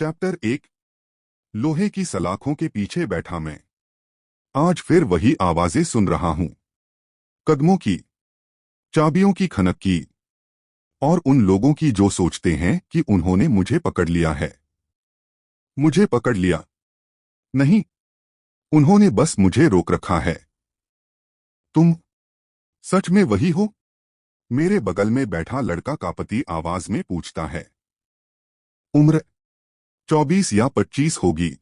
Chapter 1। लोहे की सलाखों के पीछे बैठा मैं आज फिर वही आवाजें सुन रहा हूं, कदमों की, चाबियों की खनक की, और उन लोगों की जो सोचते हैं कि उन्होंने मुझे पकड़ लिया है। मुझे पकड़ लिया नहीं, उन्होंने बस मुझे रोक रखा है। तुम सच में वही हो? मेरे बगल में बैठा लड़का कांपती आवाज में पूछता है। उम्र 24 या 25 होगी,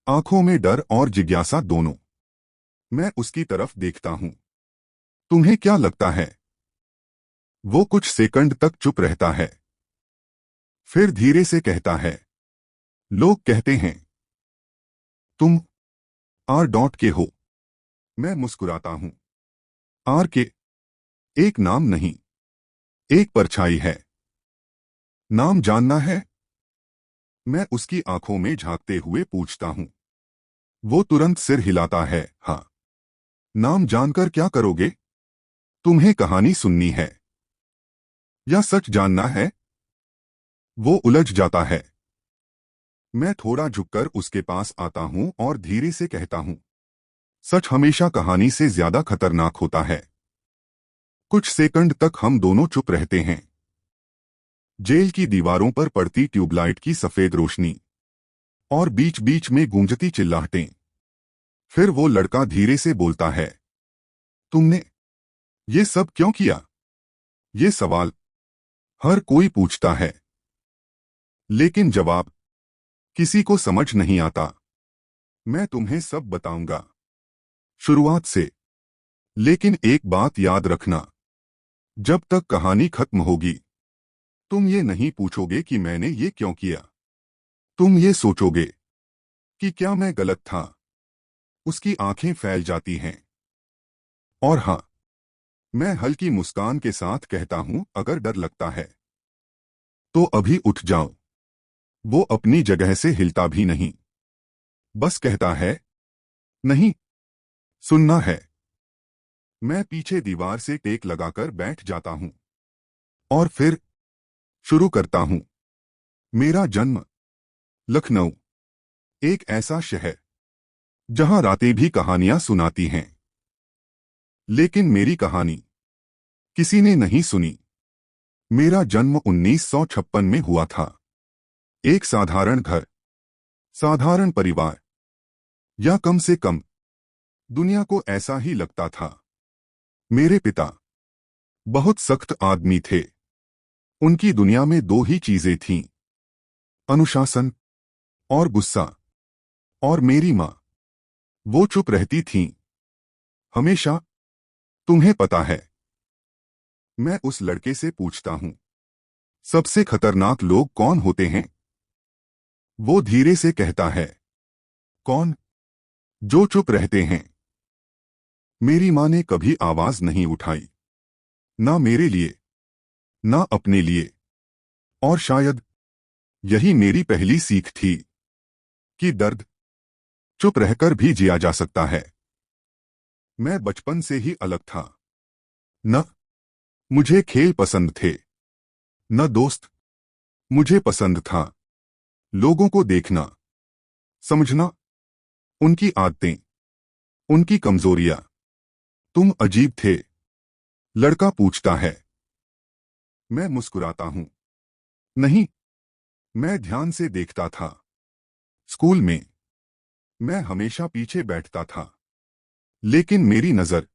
आंखों में डर और जिज्ञासा दोनों। मैं उसकी तरफ देखता हूं। तुम्हें क्या लगता है? वो कुछ सेकंड तक चुप रहता है, फिर धीरे से कहता है, लोग कहते हैं तुम आर डॉट के हो। मैं मुस्कुराता हूं। आर के एक नाम नहीं, एक परछाई है। नाम जानना है? मैं उसकी आंखों में झांकते हुए पूछता हूं। वो तुरंत सिर हिलाता है। हाँ। नाम जानकर क्या करोगे? तुम्हें कहानी सुननी है या सच जानना है? वो उलझ जाता है। मैं थोड़ा झुककर उसके पास आता हूं और धीरे से कहता हूं, सच हमेशा कहानी से ज्यादा खतरनाक होता है। कुछ सेकंड तक हम दोनों चुप रहते हैं। जेल की दीवारों पर पड़ती ट्यूबलाइट की सफेद रोशनी और बीच बीच में गूंजती चिल्लाहटें। फिर वो लड़का धीरे से बोलता है, तुमने ये सब क्यों किया? ये सवाल हर कोई पूछता है, लेकिन जवाब किसी को समझ नहीं आता। मैं तुम्हें सब बताऊंगा, शुरुआत से। लेकिन एक बात याद रखना, जब तक कहानी खत्म होगी तुम ये नहीं पूछोगे कि मैंने ये क्यों किया। तुम ये सोचोगे कि क्या मैं गलत था। उसकी आंखें फैल जाती हैं। और हां, मैं हल्की मुस्कान के साथ कहता हूं, अगर डर लगता है तो अभी उठ जाओ। वो अपनी जगह से हिलता भी नहीं, बस कहता है, नहीं, सुनना है। मैं पीछे दीवार से टेक लगाकर बैठ जाता हूं और फिर शुरू करता हूं। मेरा जन्म लखनऊ, एक ऐसा शहर जहां रातें भी कहानियां सुनाती हैं। लेकिन मेरी कहानी किसी ने नहीं सुनी। मेरा जन्म 1956 में हुआ था। एक साधारण घर, साधारण परिवार, या कम से कम दुनिया को ऐसा ही लगता था। मेरे पिता बहुत सख्त आदमी थे। उनकी दुनिया में दो ही चीजें थीं, अनुशासन और गुस्सा। और मेरी माँ, वो चुप रहती थीं हमेशा। तुम्हें पता है, मैं उस लड़के से पूछता हूं, सबसे खतरनाक लोग कौन होते हैं? वो धीरे से कहता है, कौन? जो चुप रहते हैं। मेरी माँ ने कभी आवाज नहीं उठाई, ना मेरे लिए, ना अपने लिए। और शायद यही मेरी पहली सीख थी कि दर्द चुप रहकर भी जिया जा सकता है। मैं बचपन से ही अलग था। न मुझे खेल पसंद थे, न दोस्त। मुझे पसंद था लोगों को देखना, समझना, उनकी आदतें, उनकी कमजोरियां। तुम अजीब थे, लड़का पूछता है। मैं मुस्कुराता हूं। नहीं, मैं ध्यान से देखता था। स्कूल में मैं हमेशा पीछे बैठता था, लेकिन मेरी नजर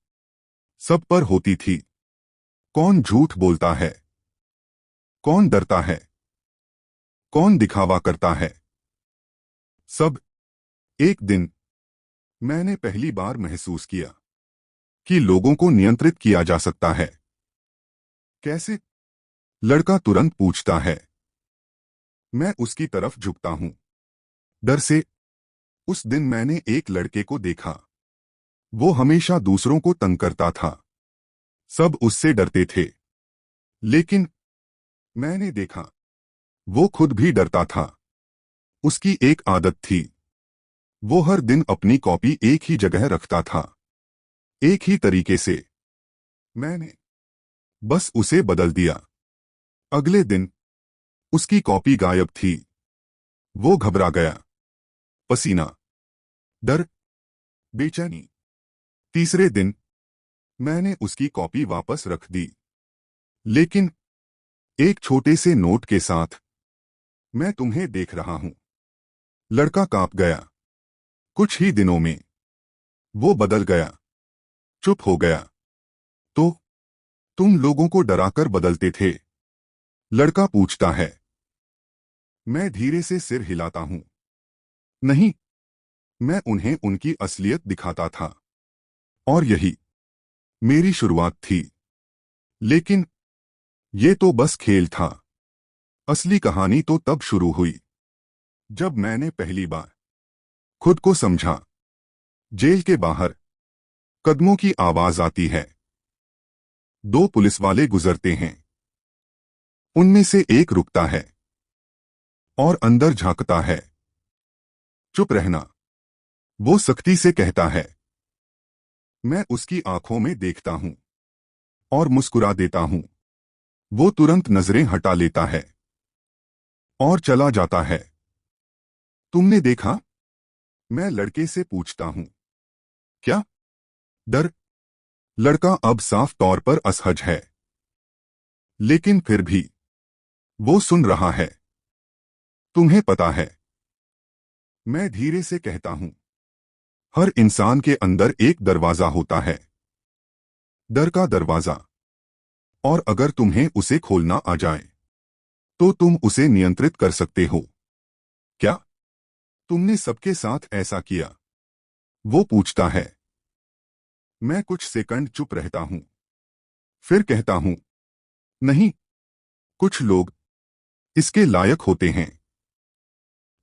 सब पर होती थी। कौन झूठ बोलता है, कौन डरता है, कौन दिखावा करता है। सब। एक दिन मैंने पहली बार महसूस किया कि लोगों को नियंत्रित किया जा सकता है। कैसे? लड़का तुरंत पूछता है। मैं उसकी तरफ झुकता हूं, डर से। उस दिन मैंने एक लड़के को देखा। वो हमेशा दूसरों को तंग करता था। सब उससे डरते थे। लेकिन मैंने देखा, वो खुद भी डरता था। उसकी एक आदत थी, वो हर दिन अपनी कॉपी एक ही जगह रखता था, एक ही तरीके से। मैंने बस उसे बदल दिया। अगले दिन उसकी कॉपी गायब थी। वो घबरा गया। पसीना, डर, बेचैनी। तीसरे दिन मैंने उसकी कॉपी वापस रख दी, लेकिन एक छोटे से नोट के साथ, मैं तुम्हें देख रहा हूं। लड़का कांप गया। कुछ ही दिनों में वो बदल गया, चुप हो गया। तो तुम लोगों को डराकर बदलते थे? लड़का पूछता है। मैं धीरे से सिर हिलाता हूं। नहीं, मैं उन्हें उनकी असलियत दिखाता था, और यही मेरी शुरुआत थी। लेकिन ये तो बस खेल था। असली कहानी तो तब शुरू हुई जब मैंने पहली बार खुद को समझा। जेल के बाहर कदमों की आवाज आती है। दो पुलिस वाले गुजरते हैं। उनमें से एक रुकता है और अंदर झांकता है। चुप रहना, वो सख्ती से कहता है। मैं उसकी आंखों में देखता हूं और मुस्कुरा देता हूं। वो तुरंत नजरें हटा लेता है और चला जाता है। तुमने देखा? मैं लड़के से पूछता हूं। क्या? डर? लड़का अब साफ तौर पर असहज है, लेकिन फिर भी वो सुन रहा है। तुम्हें पता है, मैं धीरे से कहता हूं, हर इंसान के अंदर एक दरवाजा होता है, डर का दरवाजा। और अगर तुम्हें उसे खोलना आ जाए, तो तुम उसे नियंत्रित कर सकते हो। क्या तुमने सबके साथ ऐसा किया? वो पूछता है। मैं कुछ सेकंड चुप रहता हूं, फिर कहता हूं, नहीं, कुछ लोग इसके लायक होते हैं।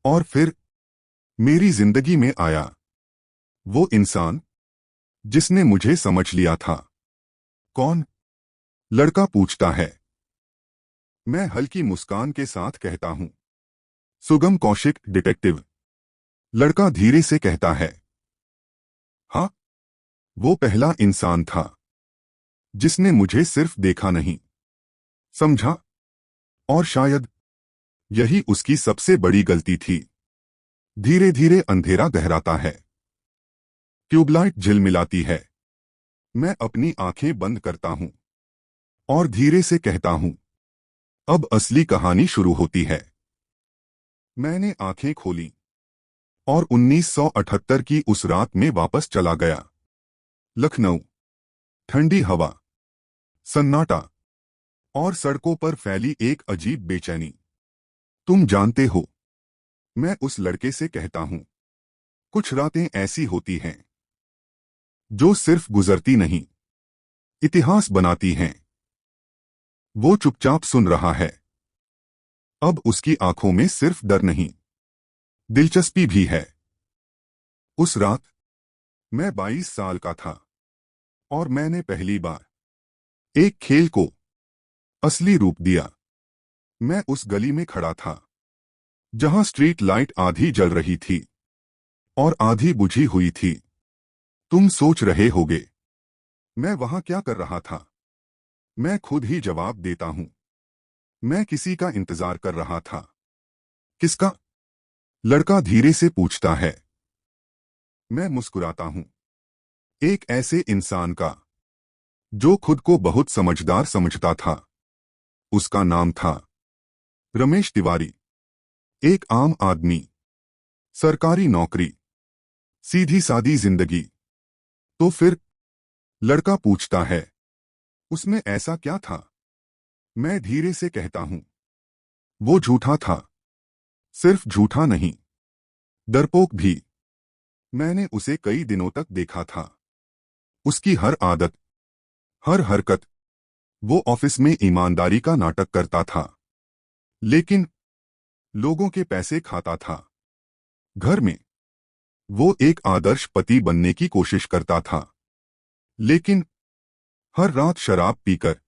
और फिर मेरी जिंदगी में आया वो इंसान जिसने मुझे समझ लिया था। कौन? लड़का पूछता है। मैं हल्की मुस्कान के साथ कहता हूं, सुगम कौशिक, डिटेक्टिव। लड़का धीरे से कहता है। हाँ, वो पहला इंसान था जिसने मुझे सिर्फ देखा नहीं, समझा। और शायद यही उसकी सबसे बड़ी गलती थी। धीरे धीरे अंधेरा गहराता है। ट्यूबलाइट झिलमिलाती है। मैं अपनी आंखें बंद करता हूं और धीरे से कहता हूं, अब असली कहानी शुरू होती है। मैंने आंखें खोली और 1978 की उस रात में वापस चला गया। लखनऊ, ठंडी हवा, सन्नाटा, और सड़कों पर फैली एक अजीब बेचैनी। तुम जानते हो, मैं उस लड़के से कहता हूं, कुछ रातें ऐसी होती हैं जो सिर्फ गुजरती नहीं, इतिहास बनाती हैं। वो चुपचाप सुन रहा है। अब उसकी आंखों में सिर्फ डर नहीं, दिलचस्पी भी है। उस रात मैं 22 साल का था और मैंने पहली बार एक खेल को असली रूप दिया। मैं उस गली में खड़ा था जहां स्ट्रीट लाइट आधी जल रही थी और आधी बुझी हुई थी। तुम सोच रहे होगे, मैं वहां क्या कर रहा था? मैं खुद ही जवाब देता हूं। मैं किसी का इंतजार कर रहा था। किसका? लड़का धीरे से पूछता है। मैं मुस्कुराता हूं। एक ऐसे इंसान का जो खुद को बहुत समझदार समझता था। उसका नाम था रमेश तिवारी। एक आम आदमी, सरकारी नौकरी, सीधी सादी जिंदगी। तो फिर? लड़का पूछता है, उसमें ऐसा क्या था? मैं धीरे से कहता हूं, वो झूठा था। सिर्फ झूठा नहीं, डरपोक भी। मैंने उसे कई दिनों तक देखा था। उसकी हर आदत, हर हरकत। वो ऑफिस में ईमानदारी का नाटक करता था, लेकिन लोगों के पैसे खाता था। घर में वो एक आदर्श पति बनने की कोशिश करता था, लेकिन हर रात शराब पीकर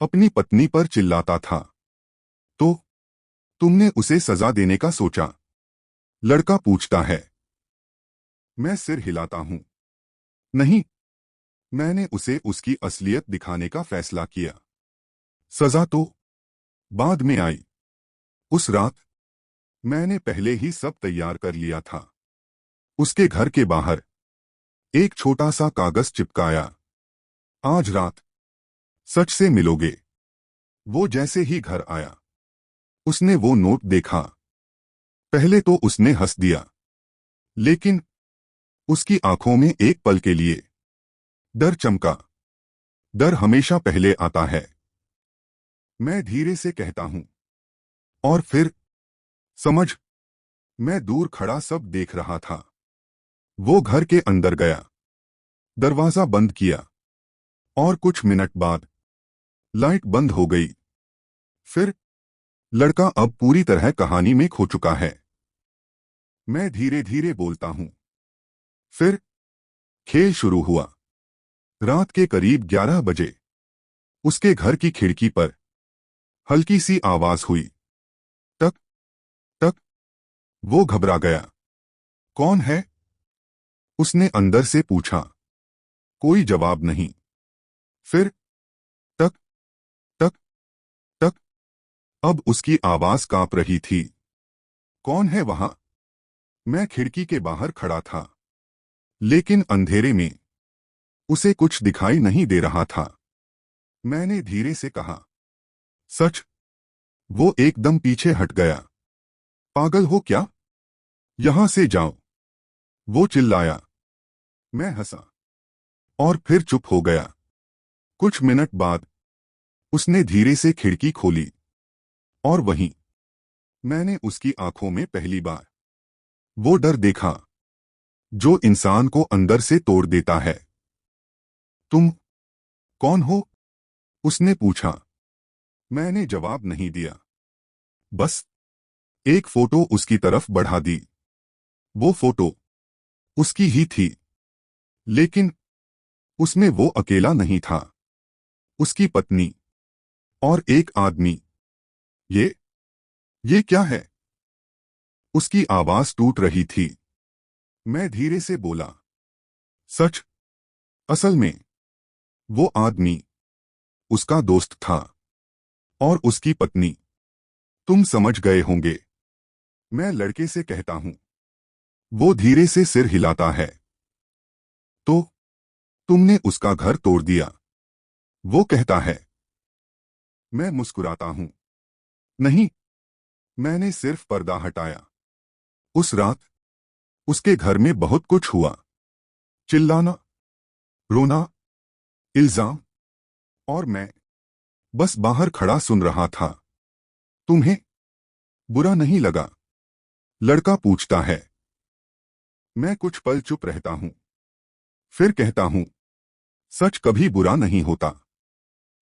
अपनी पत्नी पर चिल्लाता था। तो तुमने उसे सजा देने का सोचा? लड़का पूछता है। मैं सिर हिलाता हूं। नहीं, मैंने उसे उसकी असलियत दिखाने का फैसला किया। सजा तो बाद में आई। उस रात मैंने पहले ही सब तैयार कर लिया था। उसके घर के बाहर एक छोटा सा कागज चिपकाया। आज रात सच से मिलोगे। वो जैसे ही घर आया, उसने वो नोट देखा। पहले तो उसने हंस दिया, लेकिन उसकी आंखों में एक पल के लिए डर चमका। डर हमेशा पहले आता है। मैं धीरे से कहता हूं, और फिर समझ। मैं दूर खड़ा सब देख रहा था। वो घर के अंदर गया, दरवाजा बंद किया, और कुछ मिनट बाद लाइट बंद हो गई। फिर लड़का अब पूरी तरह कहानी में खो चुका है। मैं धीरे धीरे बोलता हूं। फिर खेल शुरू हुआ। रात के करीब 11 बजे उसके घर की खिड़की पर हल्की सी आवाज हुई। टक टक। वो घबरा गया। कौन है? उसने अंदर से पूछा। कोई जवाब नहीं। फिर टक टक टक। अब उसकी आवाज कांप रही थी। कौन है वहां? मैं खिड़की के बाहर खड़ा था, लेकिन अंधेरे में उसे कुछ दिखाई नहीं दे रहा था। मैंने धीरे से कहा, सच। वो एकदम पीछे हट गया। पागल हो क्या? यहां से जाओ, वो चिल्लाया। मैं हंसा, और फिर चुप हो गया। कुछ मिनट बाद उसने धीरे से खिड़की खोली, और वहीं मैंने उसकी आंखों में पहली बार वो डर देखा जो इंसान को अंदर से तोड़ देता है। तुम कौन हो? उसने पूछा। मैंने जवाब नहीं दिया, बस एक फोटो उसकी तरफ बढ़ा दी। वो फोटो उसकी ही थी, लेकिन उसमें वो अकेला नहीं था। उसकी पत्नी और एक आदमी। ये ये क्या है? उसकी आवाज टूट रही थी। मैं धीरे से बोला, सच। असल में वो आदमी उसका दोस्त था, और उसकी पत्नी। तुम समझ गए होंगे। मैं लड़के से कहता हूं। वो धीरे से सिर हिलाता है। तो तुमने उसका घर तोड़ दिया? वो कहता है। मैं मुस्कुराता हूं। नहीं, मैंने सिर्फ पर्दा हटाया। उस रात उसके घर में बहुत कुछ हुआ। चिल्लाना, रोना, इल्जाम, और मैं बस बाहर खड़ा सुन रहा था। तुम्हें बुरा नहीं लगा? लड़का पूछता है। मैं कुछ पल चुप रहता हूं, फिर कहता हूं, सच कभी बुरा नहीं होता।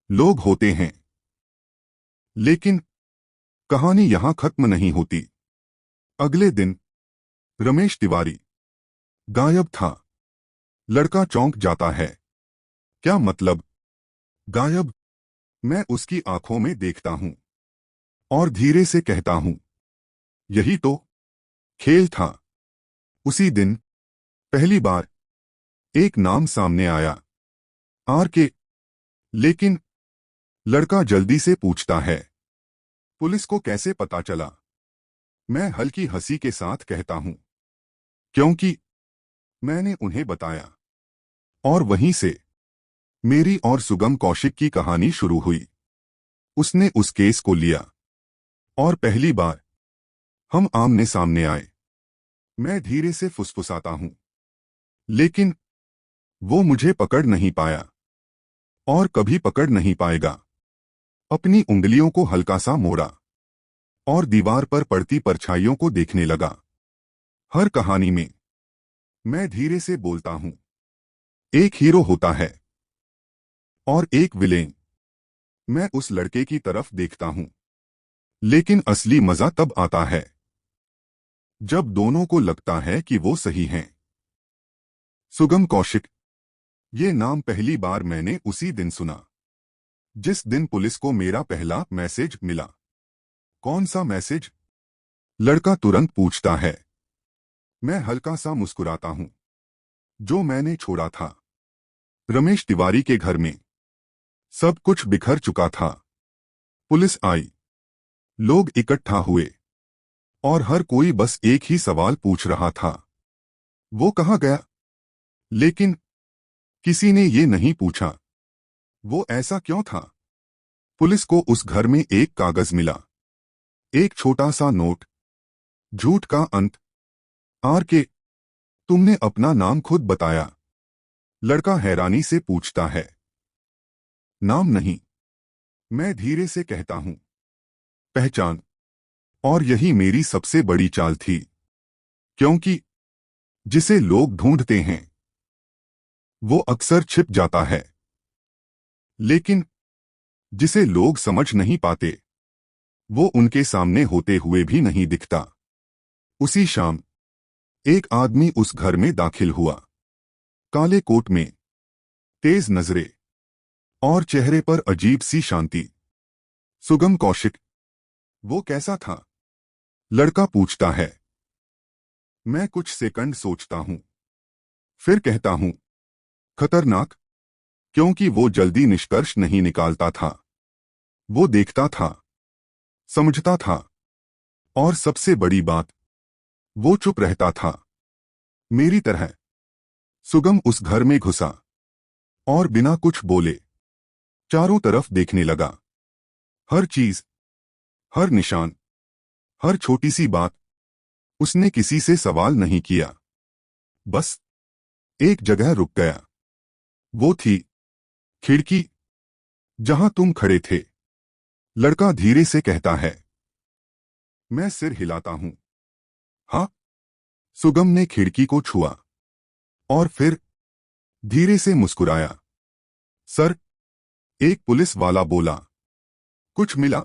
लोग होते हैं, लेकिन कहानी यहां खत्म नहीं होती। अगले दिन रमेश तिवारी गायब था। लड़का चौंक जाता है। क्या मतलब, गायब? मैं उसकी आंखों में देखता हूं, और धीरे से कहता हूं, यही तो खेल था। उसी दिन पहली बार एक नाम सामने आया, आर के। लेकिन लड़का जल्दी से पूछता है, पुलिस को कैसे पता चला? मैं हल्की हंसी के साथ कहता हूं, क्योंकि मैंने उन्हें बताया। और वहीं से मेरी और सुगम कौशिक की कहानी शुरू हुई। उसने उस केस को लिया, और पहली बार हम आमने सामने आए। मैं धीरे से फुसफुसाता हूं, लेकिन वो मुझे पकड़ नहीं पाया, और कभी पकड़ नहीं पाएगा। अपनी उंगलियों को हल्का सा मोड़ा, और दीवार पर पड़ती परछाइयों को देखने लगा। हर कहानी में मैं धीरे से बोलता हूं, एक हीरो होता है और एक विलेन। मैं उस लड़के की तरफ देखता हूं, लेकिन असली मजा तब आता है जब दोनों को लगता है कि वो सही हैं। सुगम कौशिक, ये नाम पहली बार मैंने उसी दिन सुना जिस दिन पुलिस को मेरा पहला मैसेज मिला। कौन सा मैसेज? लड़का तुरंत पूछता है। मैं हल्का सा मुस्कुराता हूं। जो मैंने छोड़ा था, रमेश तिवारी के घर में। सब कुछ बिखर चुका था। पुलिस आई, लोग इकट्ठा हुए, और हर कोई बस एक ही सवाल पूछ रहा था, वो कहाँ गया? लेकिन किसी ने ये नहीं पूछा, वो ऐसा क्यों था? पुलिस को उस घर में एक कागज मिला, एक छोटा सा नोट, झूठ का अंत। आर के, तुमने अपना नाम खुद बताया। लड़का हैरानी से पूछता है। नाम नहीं, मैं धीरे से कहता हूं, पहचान। और यही मेरी सबसे बड़ी चाल थी, क्योंकि जिसे लोग ढूंढते हैं वो अक्सर छिप जाता है, लेकिन जिसे लोग समझ नहीं पाते वो उनके सामने होते हुए भी नहीं दिखता। उसी शाम एक आदमी उस घर में दाखिल हुआ, काले कोट में, तेज नजरें और चेहरे पर अजीब सी शांति। सुगम कौशिक। वो कैसा था? लड़का पूछता है। मैं कुछ सेकंड सोचता हूं, फिर कहता हूं, खतरनाक। क्योंकि वो जल्दी निष्कर्ष नहीं निकालता था, वो देखता था, समझता था, और सबसे बड़ी बात, वो चुप रहता था, मेरी तरह। सुगम उस घर में घुसा और बिना कुछ बोले चारों तरफ देखने लगा। हर चीज, हर निशान, हर छोटी सी बात। उसने किसी से सवाल नहीं किया, बस एक जगह रुक गया। वो थी खिड़की, जहां तुम खड़े थे। लड़का धीरे से कहता है। मैं सिर हिलाता हूं। हाँ। सुगम ने खिड़की को छुआ और फिर धीरे से मुस्कुराया। सर, एक पुलिस वाला बोला। कुछ मिला?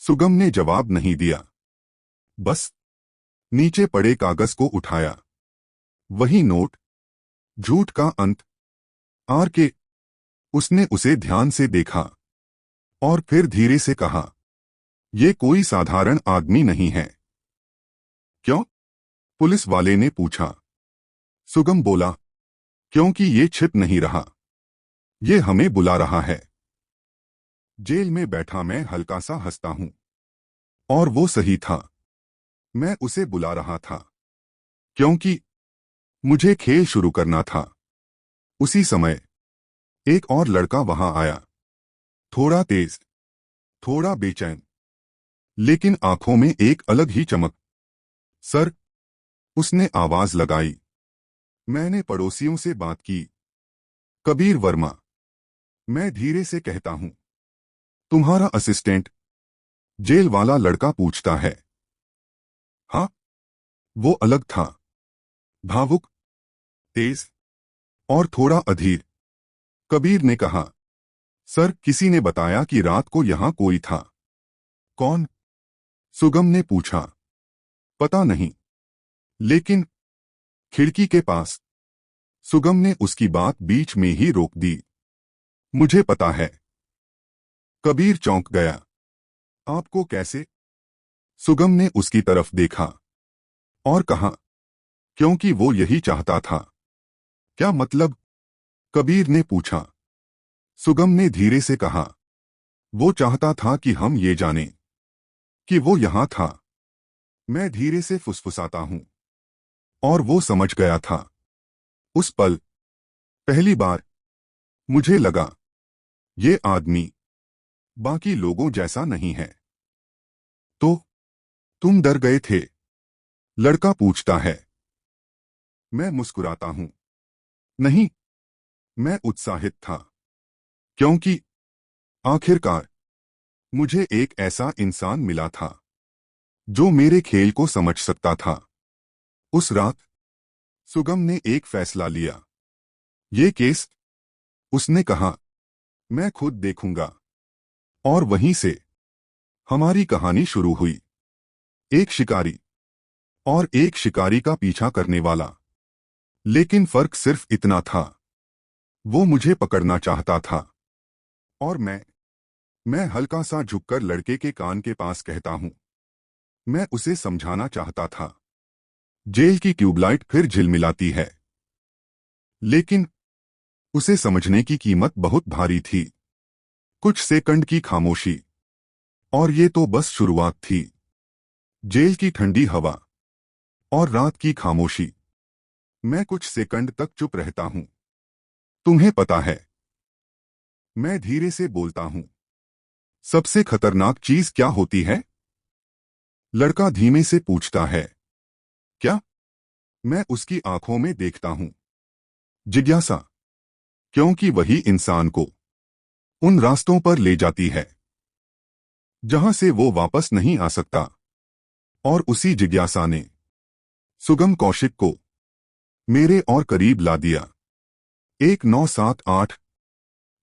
सुगम ने जवाब नहीं दिया, बस नीचे पड़े कागज को उठाया। वही नोट, झूठ का अंत। आर के। उसने उसे ध्यान से देखा और फिर धीरे से कहा, यह कोई साधारण आदमी नहीं है। क्यों? पुलिस वाले ने पूछा। सुगम बोला, क्योंकि ये छिप नहीं रहा, ये हमें बुला रहा है। जेल में बैठा मैं हल्का सा हंसता हूं, और वो सही था। मैं उसे बुला रहा था क्योंकि मुझे खेल शुरू करना था। उसी समय एक और लड़का वहां आया, थोड़ा तेज, थोड़ा बेचैन, लेकिन आंखों में एक अलग ही चमक। सर, उसने आवाज लगाई। मैंने पड़ोसियों से बात की। कबीर वर्मा। मैं धीरे से कहता हूं, तुम्हारा असिस्टेंट? जेल वाला लड़का पूछता है। हाँ। वो अलग था, भावुक, तेज और थोड़ा अधीर। कबीर ने कहा, सर, किसी ने बताया कि रात को यहां कोई था। कौन? सुगम ने पूछा। पता नहीं, लेकिन खिड़की के पास। सुगम ने उसकी बात बीच में ही रोक दी। मुझे पता है। कबीर चौंक गया। आपको कैसे? सुगम ने उसकी तरफ देखा और कहा, क्योंकि वो यही चाहता था। क्या मतलब? कबीर ने पूछा। सुगम ने धीरे से कहा, वो चाहता था कि हम ये जानें कि वो यहां था। मैं धीरे से फुसफुसाता हूं, और वो समझ गया था। उस पल, पहली बार, मुझे लगा, ये आदमी बाकी लोगों जैसा नहीं है। तो तुम डर गए थे? लड़का पूछता है। मैं मुस्कुराता हूं। नहीं, मैं उत्साहित था, क्योंकि आखिरकार मुझे एक ऐसा इंसान मिला था जो मेरे खेल को समझ सकता था। उस रात सुगम ने एक फैसला लिया। ये केस, उसने कहा, मैं खुद देखूंगा। और वहीं से हमारी कहानी शुरू हुई। एक शिकारी और एक शिकारी का पीछा करने वाला। लेकिन फर्क सिर्फ इतना था, वो मुझे पकड़ना चाहता था, और मैं हल्का सा झुककर लड़के के कान के पास कहता हूं, मैं उसे समझाना चाहता था। जेल की ट्यूबलाइट फिर झिलमिलाती है, लेकिन उसे समझने की कीमत बहुत भारी थी। कुछ सेकंड की खामोशी, और ये तो बस शुरुआत थी। जेल की ठंडी हवा और रात की खामोशी। मैं कुछ सेकंड तक चुप रहता हूं। तुम्हें पता है, मैं धीरे से बोलता हूं, सबसे खतरनाक चीज क्या होती है? लड़का धीमे से पूछता है। क्या? मैं उसकी आंखों में देखता हूं। जिज्ञासा। क्योंकि वही इंसान को उन रास्तों पर ले जाती है जहां से वो वापस नहीं आ सकता। और उसी जिज्ञासा ने सुगम कौशिक को मेरे और करीब ला दिया। 1978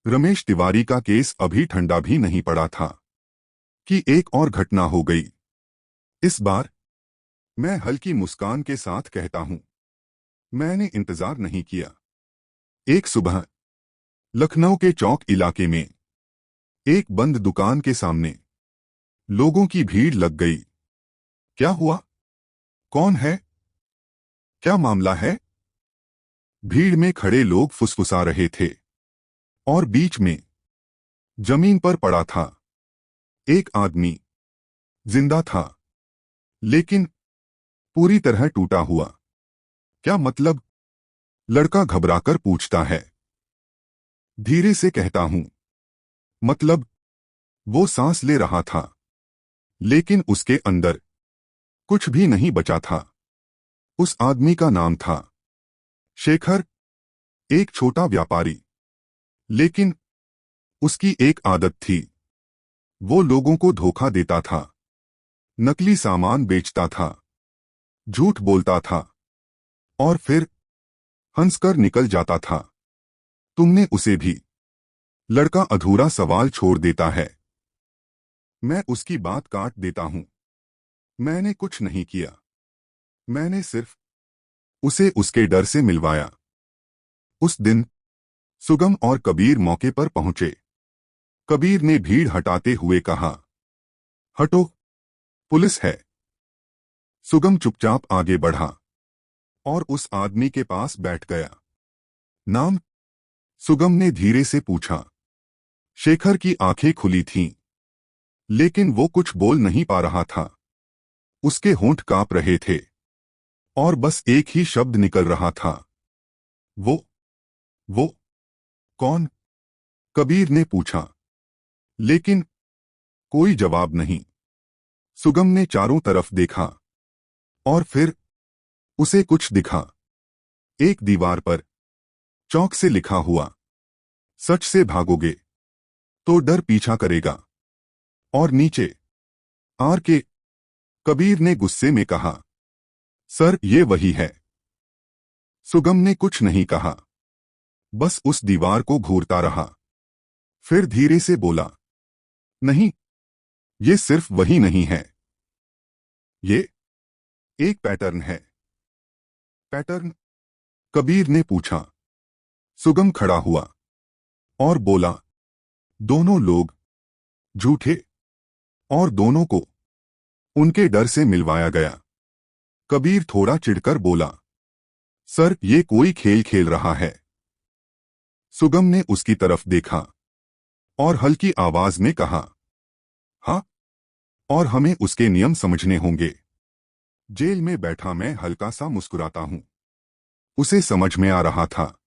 रमेश तिवारी का केस अभी ठंडा भी नहीं पड़ा था कि एक और घटना हो गई। इस बार मैं हल्की मुस्कान के साथ कहता हूं, मैंने इंतजार नहीं किया। एक सुबह लखनऊ के चौक इलाके में एक बंद दुकान के सामने लोगों की भीड़ लग गई। क्या हुआ? कौन है? क्या मामला है? भीड़ में खड़े लोग फुसफुसा रहे थे और बीच में जमीन पर पड़ा था एक आदमी। जिंदा था, लेकिन पूरी तरह टूटा हुआ। क्या मतलब? लड़का घबराकर पूछता है। धीरे से कहता हूं, मतलब वो सांस ले रहा था, लेकिन उसके अंदर कुछ भी नहीं बचा था। उस आदमी का नाम था शेखर, एक छोटा व्यापारी। लेकिन उसकी एक आदत थी, वो लोगों को धोखा देता था, नकली सामान बेचता था, झूठ बोलता था और फिर हंसकर निकल जाता था। तुमने उसे भी? लड़का अधूरा सवाल छोड़ देता है। मैं उसकी बात काट देता हूं। मैंने कुछ नहीं किया। मैंने सिर्फ उसे उसके डर से मिलवाया। उस दिन सुगम और कबीर मौके पर पहुंचे। कबीर ने भीड़ हटाते हुए कहा, हटो, पुलिस है। सुगम चुपचाप आगे बढ़ा और उस आदमी के पास बैठ गया। नाम? सुगम ने धीरे से पूछा। शेखर की आंखें खुली थीं, लेकिन वो कुछ बोल नहीं पा रहा था। उसके होंठ कांप रहे थे और बस एक ही शब्द निकल रहा था, वो। वो कौन? कबीर ने पूछा, लेकिन कोई जवाब नहीं। सुगम ने चारों तरफ देखा और फिर उसे कुछ दिखा। एक दीवार पर चौक से लिखा हुआ, सच से भागोगे तो डर पीछा करेगा। और नीचे आर के। कबीर ने गुस्से में कहा, सर, ये वही है। सुगम ने कुछ नहीं कहा, बस उस दीवार को घूरता रहा। फिर धीरे से बोला, नहीं, ये सिर्फ वही नहीं है, ये एक पैटर्न है। पैटर्न? कबीर ने पूछा। सुगम खड़ा हुआ और बोला, दोनों लोग झूठे, और दोनों को उनके डर से मिलवाया गया। कबीर थोड़ा चिढ़कर बोला, सर, ये कोई खेल खेल रहा है। सुगम ने उसकी तरफ देखा और हल्की आवाज में कहा, हाँ, और हमें उसके नियम समझने होंगे। जेल में बैठा मैं हल्का सा मुस्कुराता हूं। उसे समझ में आ रहा था,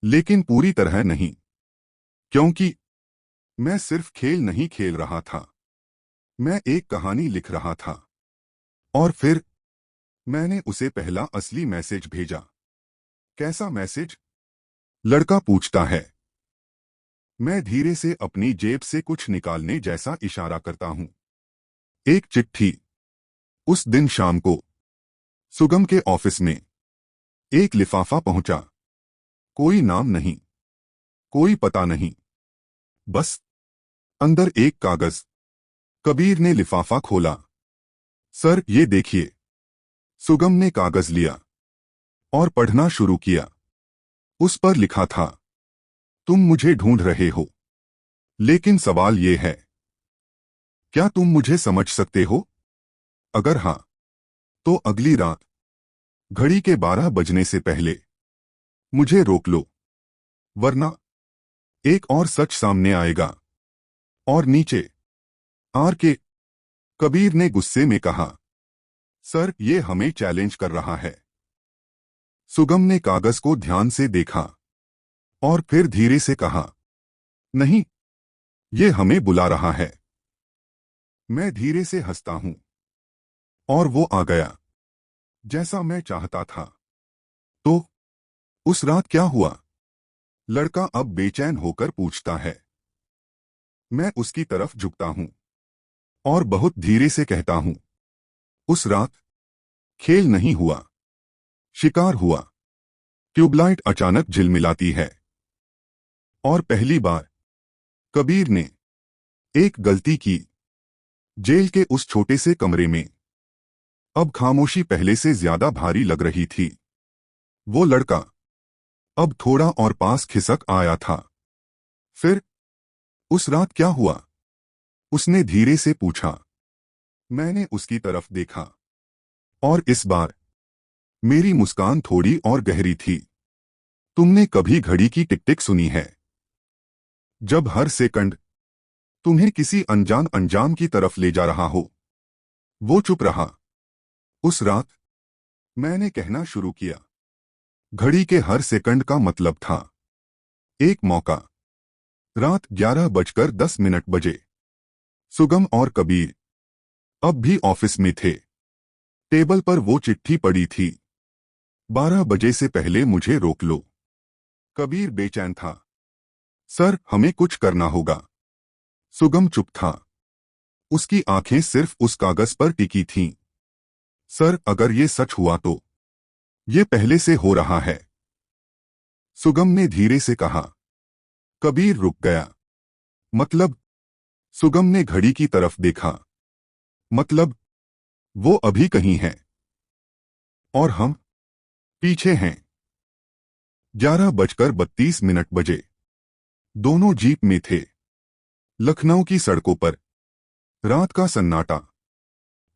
लेकिन पूरी तरह नहीं, क्योंकि मैं सिर्फ खेल नहीं खेल रहा था, मैं एक कहानी लिख रहा था। और फिर मैंने उसे पहला असली मैसेज भेजा। कैसा मैसेज? लड़का पूछता है। मैं धीरे से अपनी जेब से कुछ निकालने जैसा इशारा करता हूं। एक चिट्ठी। उस दिन शाम को सुगम के ऑफिस में एक लिफाफा पहुंचा। कोई नाम नहीं, कोई पता नहीं, बस अंदर एक कागज। कबीर ने लिफाफा खोला। सर, ये देखिए। सुगम ने कागज लिया और पढ़ना शुरू किया। उस पर लिखा था, तुम मुझे ढूंढ रहे हो, लेकिन सवाल ये है, क्या तुम मुझे समझ सकते हो? अगर हां, तो अगली रात घड़ी के 12 बजने से पहले मुझे रोक लो, वरना एक और सच सामने आएगा। और नीचे आर के। कबीर ने गुस्से में कहा, सर, ये हमें चैलेंज कर रहा है। सुगम ने कागज को ध्यान से देखा और फिर धीरे से कहा, नहीं, ये हमें बुला रहा है। मैं धीरे से हंसता हूं और वो आ गया, जैसा मैं चाहता था। तो उस रात क्या हुआ? लड़का अब बेचैन होकर पूछता है। मैं उसकी तरफ झुकता हूं और बहुत धीरे से कहता हूं, उस रात खेल नहीं हुआ, शिकार हुआ। ट्यूबलाइट अचानक झिलमिलाती है और पहली बार कबीर ने एक गलती की। जेल के उस छोटे से कमरे में अब खामोशी पहले से ज्यादा भारी लग रही थी। वो लड़का अब थोड़ा और पास खिसक आया था। फिर उस रात क्या हुआ? उसने धीरे से पूछा। मैंने उसकी तरफ देखा और इस बार मेरी मुस्कान थोड़ी और गहरी थी। तुमने कभी घड़ी की टिक टिक सुनी है, जब हर सेकंड तुम्हें किसी अनजान अंजाम की तरफ ले जा रहा हो? वो चुप रहा। उस रात मैंने कहना शुरू किया। घड़ी के हर सेकंड का मतलब था एक मौका। रात 11:10 बजे। सुगम और कबीर अब भी ऑफिस में थे। टेबल पर वो चिट्ठी पड़ी थी। 12 बजे से पहले मुझे रोक लो। कबीर बेचैन था। सर, हमें कुछ करना होगा। सुगम चुप था। उसकी आंखें सिर्फ उस कागज पर टिकी थीं। सर, अगर ये सच हुआ तो? ये पहले से हो रहा है, सुगम ने धीरे से कहा। कबीर रुक गया। मतलब? सुगम ने घड़ी की तरफ देखा। मतलब, वो अभी कहीं है और हम पीछे हैं। 11:32 बजे। दोनों जीप में थे। लखनऊ की सड़कों पर रात का सन्नाटा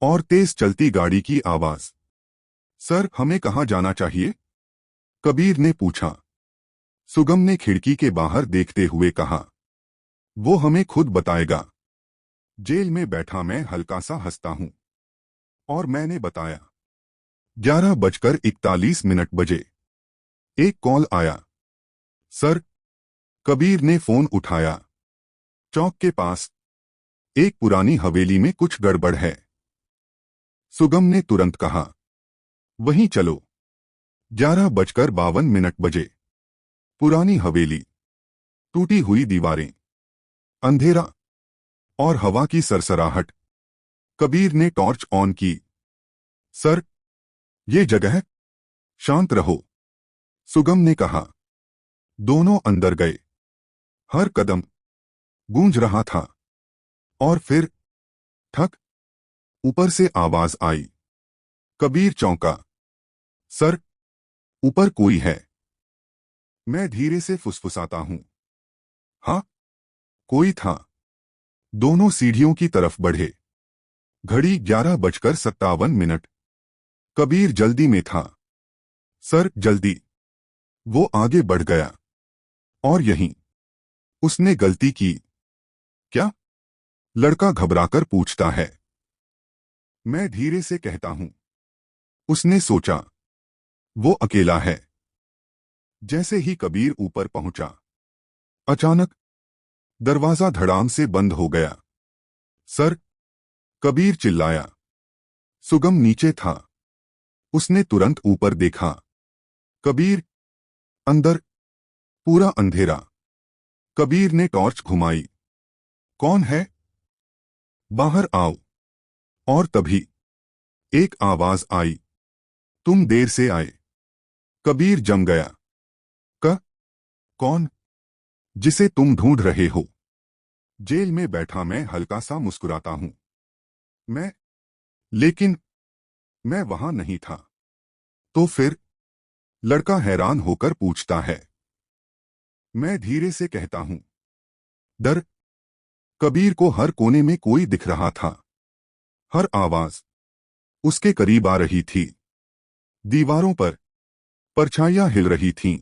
और तेज चलती गाड़ी की आवाज। सर, हमें कहाँ जाना चाहिए? कबीर ने पूछा। सुगम ने खिड़की के बाहर देखते हुए कहा, वो हमें खुद बताएगा। जेल में बैठा मैं हल्का सा हंसता हूं और मैंने बताया। 11:41 बजे एक कॉल आया। सर, कबीर ने फोन उठाया। चौक के पास एक पुरानी हवेली में कुछ गड़बड़ है। सुगम ने तुरंत कहा, वहीं चलो। 11:52 बजे। पुरानी हवेली, टूटी हुई दीवारें, अंधेरा और हवा की सरसराहट। कबीर ने टॉर्च ऑन की। सर, ये जगह। शांत रहो, सुगम ने कहा। दोनों अंदर गए। हर कदम गूंज रहा था और फिर ठक, ऊपर से आवाज आई। कबीर चौंका। सर, ऊपर कोई है। मैं धीरे से फुसफुसाता हूं। हाँ, कोई था। दोनों सीढ़ियों की तरफ बढ़े। घड़ी 11:57। कबीर जल्दी में था। सर, जल्दी। वो आगे बढ़ गया। और यहीं उसने गलती की। क्या? लड़का घबराकर पूछता है। मैं धीरे से कहता हूं। उसने सोचा, वो अकेला है। जैसे ही कबीर ऊपर पहुंचा, अचानक दरवाजा धड़ाम से बंद हो गया। सर, कबीर चिल्लाया। सुगम नीचे था। उसने तुरंत ऊपर देखा। कबीर अंदर, पूरा अंधेरा। कबीर ने टॉर्च घुमाई। कौन है? बाहर आओ। और तभी एक आवाज आई। तुम देर से आए। कबीर जम गया। क कौन? जिसे तुम ढूंढ रहे हो। जेल में बैठा मैं हल्का सा मुस्कुराता हूं। मैं लेकिन मैं वहां नहीं था। तो फिर? लड़का हैरान होकर पूछता है। मैं धीरे से कहता हूं, डर। कबीर को हर कोने में कोई दिख रहा था। हर आवाज उसके करीब आ रही थी। दीवारों पर परछाइयां हिल रही थीं।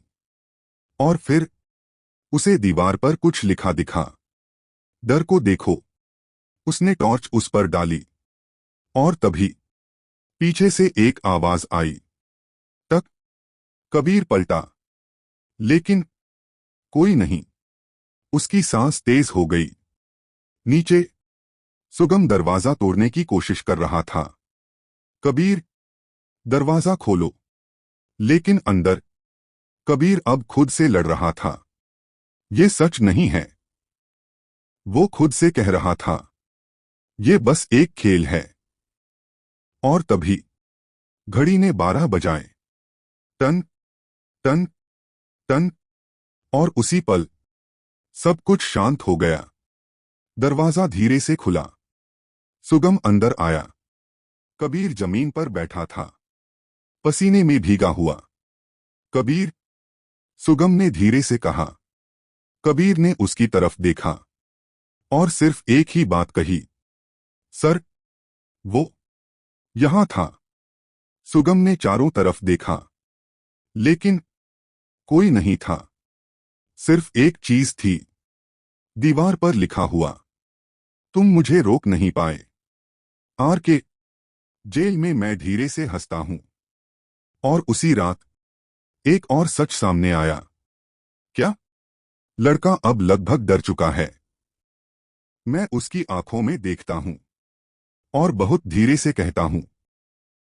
और फिर उसे दीवार पर कुछ लिखा दिखा। डर को देखो। उसने टॉर्च उस पर डाली और तभी पीछे से एक आवाज आई, टक। कबीर पलटा, लेकिन कोई नहीं। उसकी सांस तेज हो गई। नीचे सुगम दरवाजा तोड़ने की कोशिश कर रहा था। कबीर, दरवाजा खोलो। लेकिन अंदर कबीर अब खुद से लड़ रहा था। ये सच नहीं है, वो खुद से कह रहा था। ये बस एक खेल है। और तभी घड़ी ने 12 बजाए। टन टन टन। और उसी पल सब कुछ शांत हो गया। दरवाजा धीरे से खुला। सुगम अंदर आया। कबीर जमीन पर बैठा था, पसीने में भीगा हुआ। कबीर, सुगम ने धीरे से कहा। कबीर ने उसकी तरफ देखा और सिर्फ एक ही बात कही, सर, वो यहां था। सुगम ने चारों तरफ देखा, लेकिन कोई नहीं था। सिर्फ एक चीज थी, दीवार पर लिखा हुआ, तुम मुझे रोक नहीं पाए। आर के जेल में मैं धीरे से हंसता हूं। और उसी रात एक और सच सामने आया। क्या? लड़का अब लगभग डर चुका है। मैं उसकी आंखों में देखता हूं और बहुत धीरे से कहता हूं,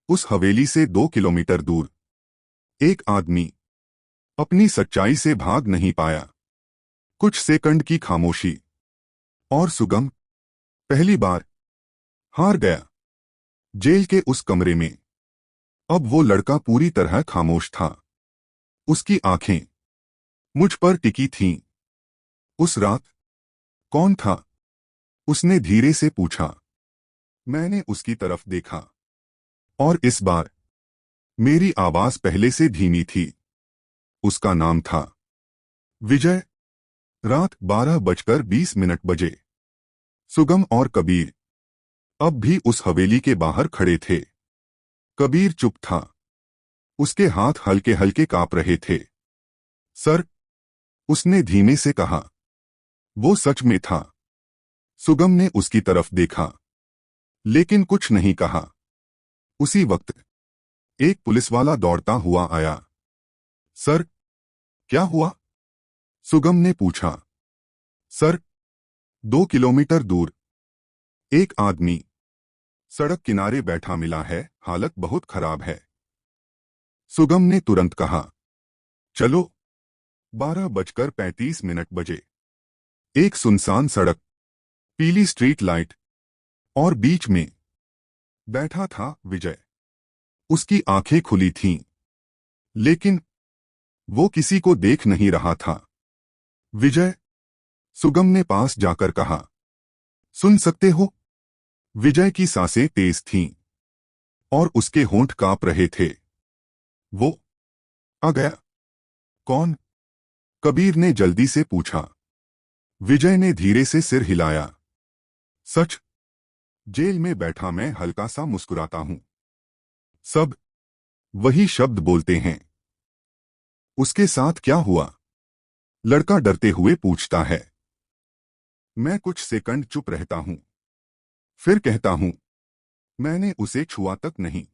उस हवेली से 2 किलोमीटर दूर एक आदमी अपनी सच्चाई से भाग नहीं पाया। कुछ सेकंड की खामोशी, और सुगम पहली बार हार गया। जेल के उस कमरे में अब वो लड़का पूरी तरह खामोश था। उसकी आंखें मुझ पर टिकी थीं। उस रात कौन था? उसने धीरे से पूछा। मैंने उसकी तरफ देखा, और इस बार मेरी आवाज पहले से धीमी थी। उसका नाम था विजय। रात 12:20 बजे। सुगम और कबीर अब भी उस हवेली के बाहर खड़े थे। कबीर चुप था। उसके हाथ हल्के हल्के कांप रहे थे। सर, उसने धीमे से कहा, वो सच में था। सुगम ने उसकी तरफ देखा, लेकिन कुछ नहीं कहा। उसी वक्त एक पुलिसवाला दौड़ता हुआ आया। सर, क्या हुआ? सुगम ने पूछा। सर, 2 किलोमीटर दूर एक आदमी सड़क किनारे बैठा मिला है, हालत बहुत खराब है। सुगम ने तुरंत कहा, चलो। 12:35 बजे। एक सुनसान सड़क, पीली स्ट्रीट लाइट, और बीच में बैठा था विजय। उसकी आंखें खुली थीं, लेकिन वो किसी को देख नहीं रहा था। विजय, सुगम ने पास जाकर कहा, सुन सकते हो? विजय की सांसें तेज थीं और उसके होंठ कांप रहे थे। वो आ गया। कौन? कबीर ने जल्दी से पूछा। विजय ने धीरे से सिर हिलाया। सच। जेल में बैठा मैं हल्का सा मुस्कुराता हूं। सब वही शब्द बोलते हैं। उसके साथ क्या हुआ? लड़का डरते हुए पूछता है। मैं कुछ सेकंड चुप रहता हूं, फिर कहता हूं, मैंने उसे छुआ तक नहीं।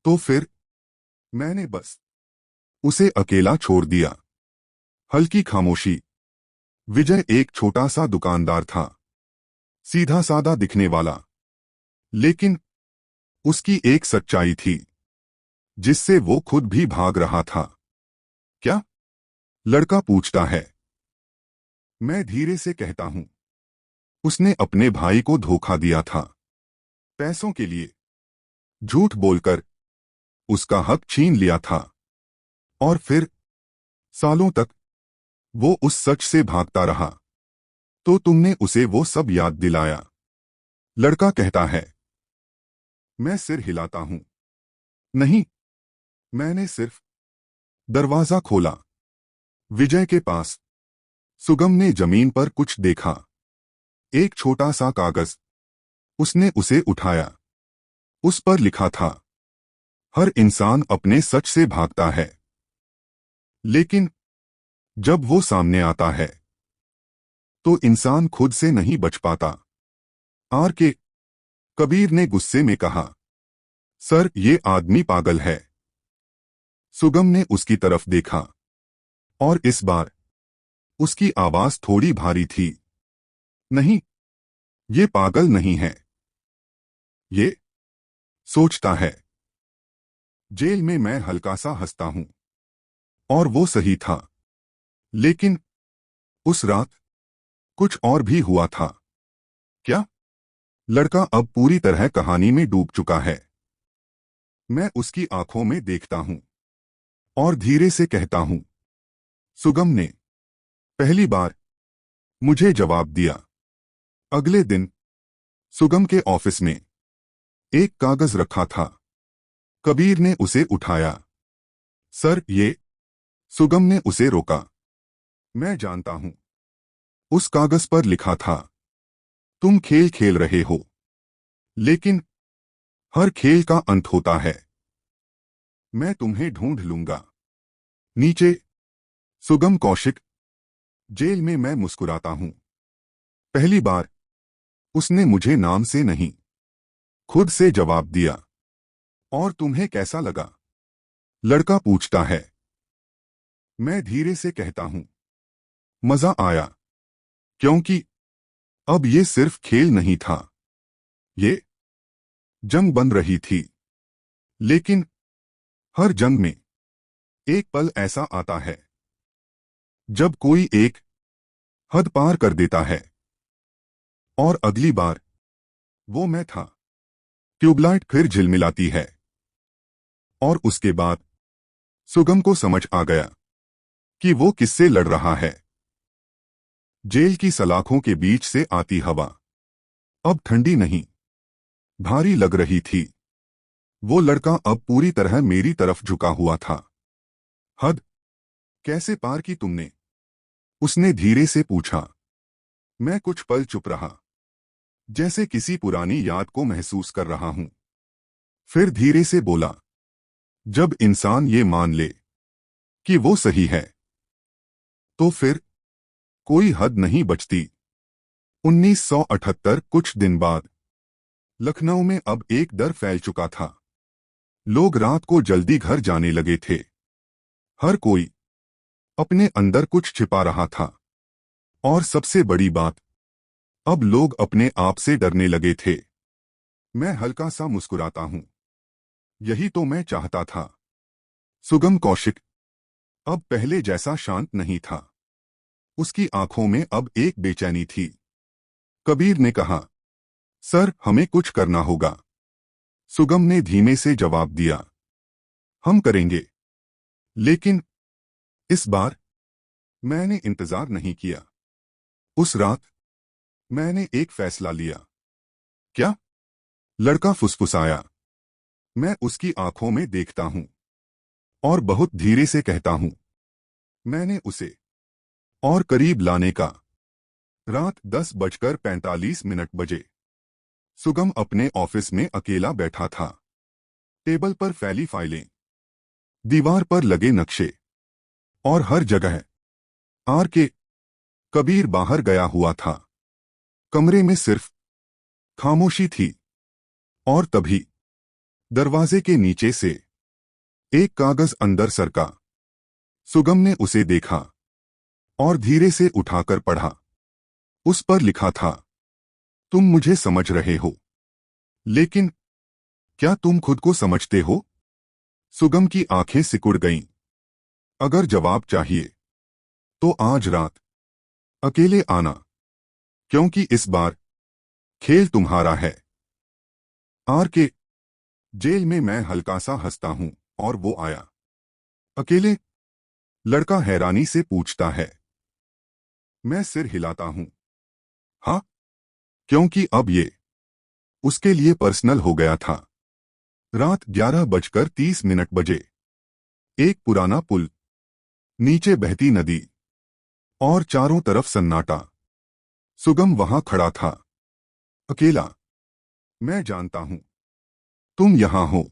तो फिर मैंने बस उसे अकेला छोड़ दिया। हल्की खामोशी। विजय एक छोटा सा दुकानदार था, सीधा सादा दिखने वाला। लेकिन उसकी एक सच्चाई थी, जिससे वो खुद भी भाग रहा था। क्या? लड़का पूछता है। मैं धीरे से कहता हूं, उसने अपने भाई को धोखा दिया था। पैसों के लिए झूठ बोलकर उसका हक छीन लिया था। और फिर सालों तक वो उस सच से भागता रहा। तो तुमने उसे वो सब याद दिलाया। लड़का कहता है। मैं सिर हिलाता हूं। नहीं, मैंने सिर्फ दरवाजा खोला। विजय के पास। सुगम ने जमीन पर कुछ देखा। एक छोटा सा कागज। उसने उसे उठाया। उस पर लिखा था, हर इंसान अपने सच से भागता है, लेकिन जब वो सामने आता है तो इंसान खुद से नहीं बच पाता। आर के कबीर ने गुस्से में कहा। सर, ये आदमी पागल है। सुगम ने उसकी तरफ देखा और इस बार उसकी आवाज थोड़ी भारी थी। नहीं, ये पागल नहीं है। ये सोचता है। जेल में मैं हल्का सा हंसता हूं और वो सही था। लेकिन उस रात कुछ और भी हुआ था। क्या? लड़का अब पूरी तरह कहानी में डूब चुका है। मैं उसकी आंखों में देखता हूं और धीरे से कहता हूं, सुगम ने पहली बार मुझे जवाब दिया। अगले दिन सुगम के ऑफिस में एक कागज रखा था। कबीर ने उसे उठाया। सर, ये। सुगम ने उसे रोका। मैं जानता हूं। उस कागज पर लिखा था, तुम खेल खेल रहे हो, लेकिन हर खेल का अंत होता है। मैं तुम्हें ढूंढ लूंगा। नीचे, सुगम कौशिक। जेल में मैं मुस्कुराता हूं। पहली बार उसने मुझे नाम से नहीं, खुद से जवाब दिया। और तुम्हें कैसा लगा? लड़का पूछता है। मैं धीरे से कहता हूं, मजा आया। क्योंकि अब ये सिर्फ खेल नहीं था, ये जंग बन रही थी। लेकिन हर जंग में एक पल ऐसा आता है जब कोई एक हद पार कर देता है। और अगली बार वो मैं था। ट्यूबलाइट फिर झिलमिलाती है। और उसके बाद सुगम को समझ आ गया कि वो किससे लड़ रहा है। जेल की सलाखों के बीच से आती हवा अब ठंडी नहीं, भारी लग रही थी। वो लड़का अब पूरी तरह मेरी तरफ झुका हुआ था। हद कैसे पार की तुमने? उसने धीरे से पूछा। मैं कुछ पल चुप रहा, जैसे किसी पुरानी याद को महसूस कर रहा हूं। फिर धीरे से बोला, जब इंसान ये मान ले कि वो सही है, तो फिर कोई हद नहीं बचती। 1978 कुछ दिन बाद लखनऊ में अब एक डर फैल चुका था। लोग रात को जल्दी घर जाने लगे थे। हर कोई अपने अंदर कुछ छिपा रहा था। और सबसे बड़ी बात, अब लोग अपने आप से डरने लगे थे। मैं हल्का सा मुस्कुराता हूं। यही तो मैं चाहता था। सुगम कौशिक अब पहले जैसा शांत नहीं था। उसकी आंखों में अब एक बेचैनी थी। कबीर ने कहा, सर, हमें कुछ करना होगा। सुगम ने धीमे से जवाब दिया, हम करेंगे। लेकिन इस बार मैंने इंतजार नहीं किया। उस रात मैंने एक फैसला लिया। क्या? लड़का फुसफुसाया। मैं उसकी आंखों में देखता हूं और बहुत धीरे से कहता हूं, मैंने उसे और करीब लाने का। रात 10:45 बजे सुगम अपने ऑफिस में अकेला बैठा था। टेबल पर फैली फाइलें, दीवार पर लगे नक्शे और हर जगह आर के। कबीर बाहर गया हुआ था। कमरे में सिर्फ खामोशी थी। और तभी दरवाजे के नीचे से एक कागज अंदर सरका। सुगम ने उसे देखा और धीरे से उठाकर पढ़ा। उस पर लिखा था, तुम मुझे समझ रहे हो, लेकिन क्या तुम खुद को समझते हो? सुगम की आंखें सिकुड़ गईं। अगर जवाब चाहिए तो आज रात अकेले आना, क्योंकि इस बार खेल तुम्हारा है। आर के। जेल में मैं हल्का सा हंसता हूं और वो आया। अकेले? लड़का हैरानी से पूछता है। मैं सिर हिलाता हूं। हाँ, क्योंकि अब ये उसके लिए पर्सनल हो गया था। रात 11:30 बजे एक पुराना पुल, नीचे बहती नदी और चारों तरफ सन्नाटा। सुगम वहां खड़ा था, अकेला। मैं जानता हूं तुम यहां हो,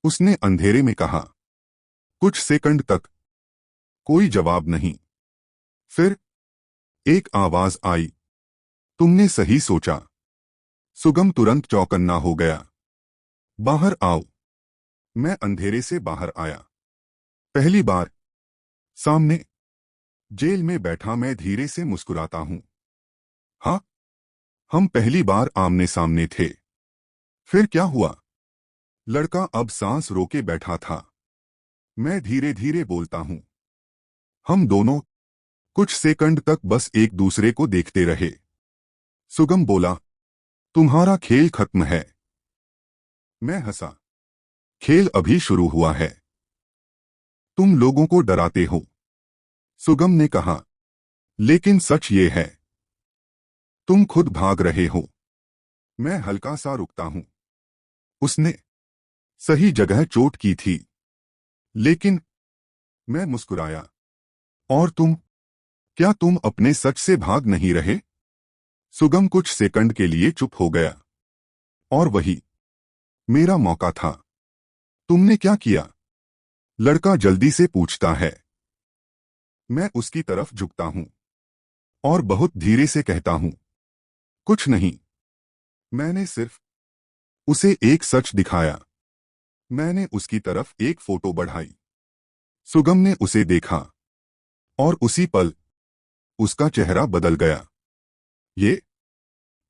उसने अंधेरे में कहा। कुछ सेकंड तक कोई जवाब नहीं। फिर एक आवाज आई, तुमने सही सोचा। सुगम तुरंत चौकन्ना हो गया। बाहर आओ। मैं अंधेरे से बाहर आया। पहली बार सामने जेल में बैठा मैं धीरे से मुस्कुराता हूं। हाँ, हम पहली बार आमने सामने थे। फिर क्या हुआ? लड़का अब सांस रोके बैठा था। मैं धीरे धीरे बोलता हूं। हम दोनों कुछ सेकंड तक बस एक दूसरे को देखते रहे। सुगम बोला, तुम्हारा खेल खत्म है। मैं हंसा। खेल अभी शुरू हुआ है। तुम लोगों को डराते हो। सुगम ने कहा, लेकिन सच ये है, तुम खुद भाग रहे हो। मैं हल्का सा रुकता हूं। उसने सही जगह चोट की थी। लेकिन मैं मुस्कुराया। और तुम, क्या तुम अपने सच से भाग नहीं रहे? सुगम कुछ सेकंड के लिए चुप हो गया। और वही मेरा मौका था। तुमने क्या किया? लड़का जल्दी से पूछता है। मैं उसकी तरफ झुकता हूं और बहुत धीरे से कहता हूं, कुछ नहीं। मैंने सिर्फ उसे एक सच दिखाया। मैंने उसकी तरफ एक फोटो बढ़ाई। सुगम ने उसे देखा और उसी पल उसका चेहरा बदल गया। ये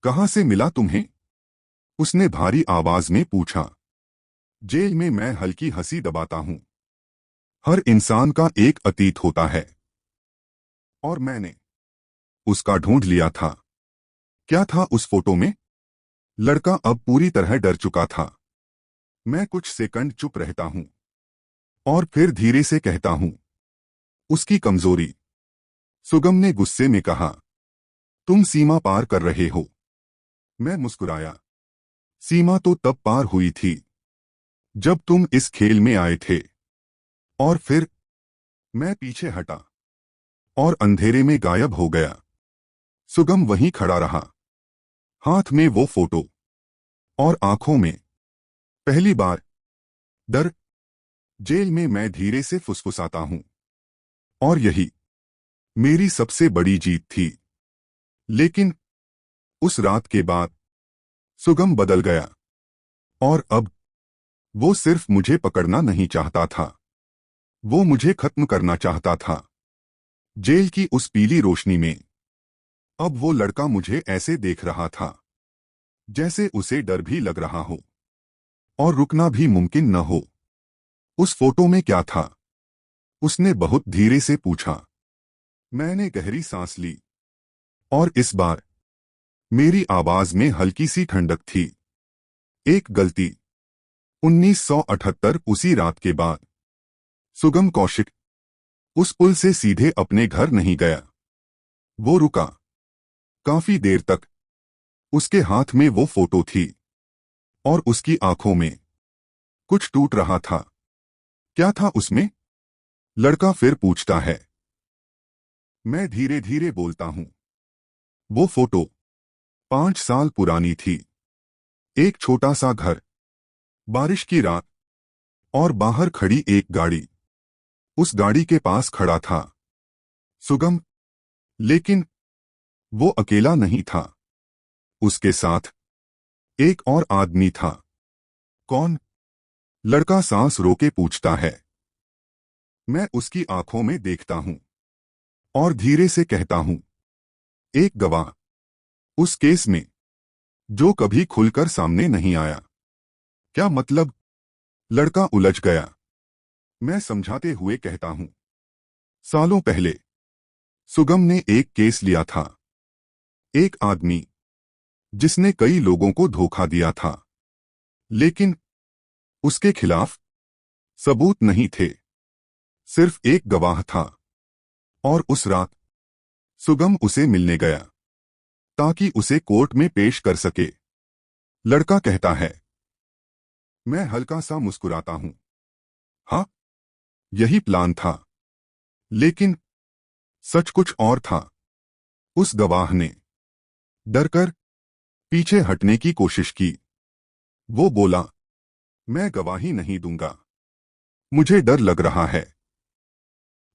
कहां से मिला तुम्हें? उसने भारी आवाज में पूछा। जेल में मैं हल्की हंसी दबाता हूं। हर इंसान का एक अतीत होता है और मैंने उसका ढूंढ लिया था। क्या था उस फोटो में? लड़का अब पूरी तरह डर चुका था। मैं कुछ सेकंड चुप रहता हूं और फिर धीरे से कहता हूं, उसकी कमजोरी। सुगम ने गुस्से में कहा, तुम सीमा पार कर रहे हो। मैं मुस्कुराया। सीमा तो तब पार हुई थी जब तुम इस खेल में आए थे। और फिर मैं पीछे हटा और अंधेरे में गायब हो गया। सुगम वहीं खड़ा रहा, हाथ में वो फोटो और आंखों में पहली बार डर। जेल में मैं धीरे से फुसफुसाता हूं, और यही मेरी सबसे बड़ी जीत थी। लेकिन उस रात के बाद सुगम बदल गया। और अब वो सिर्फ मुझे पकड़ना नहीं चाहता था, वो मुझे खत्म करना चाहता था। जेल की उस पीली रोशनी में अब वो लड़का मुझे ऐसे देख रहा था जैसे उसे डर भी लग रहा हो और रुकना भी मुमकिन न हो। उस फोटो में क्या था? उसने बहुत धीरे से पूछा। मैंने गहरी सांस ली और इस बार मेरी आवाज में हल्की सी ठंडक थी। एक गलती। 1978 उसी रात के बाद सुगम कौशिक उस पुल से सीधे अपने घर नहीं गया। वो रुका काफी देर तक। उसके हाथ में वो फोटो थी और उसकी आंखों में कुछ टूट रहा था। क्या था उसमें? लड़का फिर पूछता है। मैं धीरे धीरे बोलता हूं। वो फोटो 5 साल पुरानी थी। एक छोटा सा घर, बारिश की रात, और बाहर खड़ी एक गाड़ी। उस गाड़ी के पास खड़ा था सुगम। लेकिन वो अकेला नहीं था। उसके साथ एक और आदमी था। कौन? लड़का सांस रोके पूछता है। मैं उसकी आंखों में देखता हूं और धीरे से कहता हूं, एक गवाह। उस केस में जो कभी खुलकर सामने नहीं आया। क्या मतलब? लड़का उलझ गया। मैं समझाते हुए कहता हूं, सालों पहले सुगम ने एक केस लिया था। एक आदमी जिसने कई लोगों को धोखा दिया था। लेकिन उसके खिलाफ सबूत नहीं थे, सिर्फ एक गवाह था। और उस रात सुगम उसे मिलने गया ताकि उसे कोर्ट में पेश कर सके। लड़का कहता है। मैं हल्का सा मुस्कुराता हूं। हाँ, यही प्लान था। लेकिन सच कुछ और था। उस गवाह ने डरकर पीछे हटने की कोशिश की। वो बोला, मैं गवाही नहीं दूंगा, मुझे डर लग रहा है।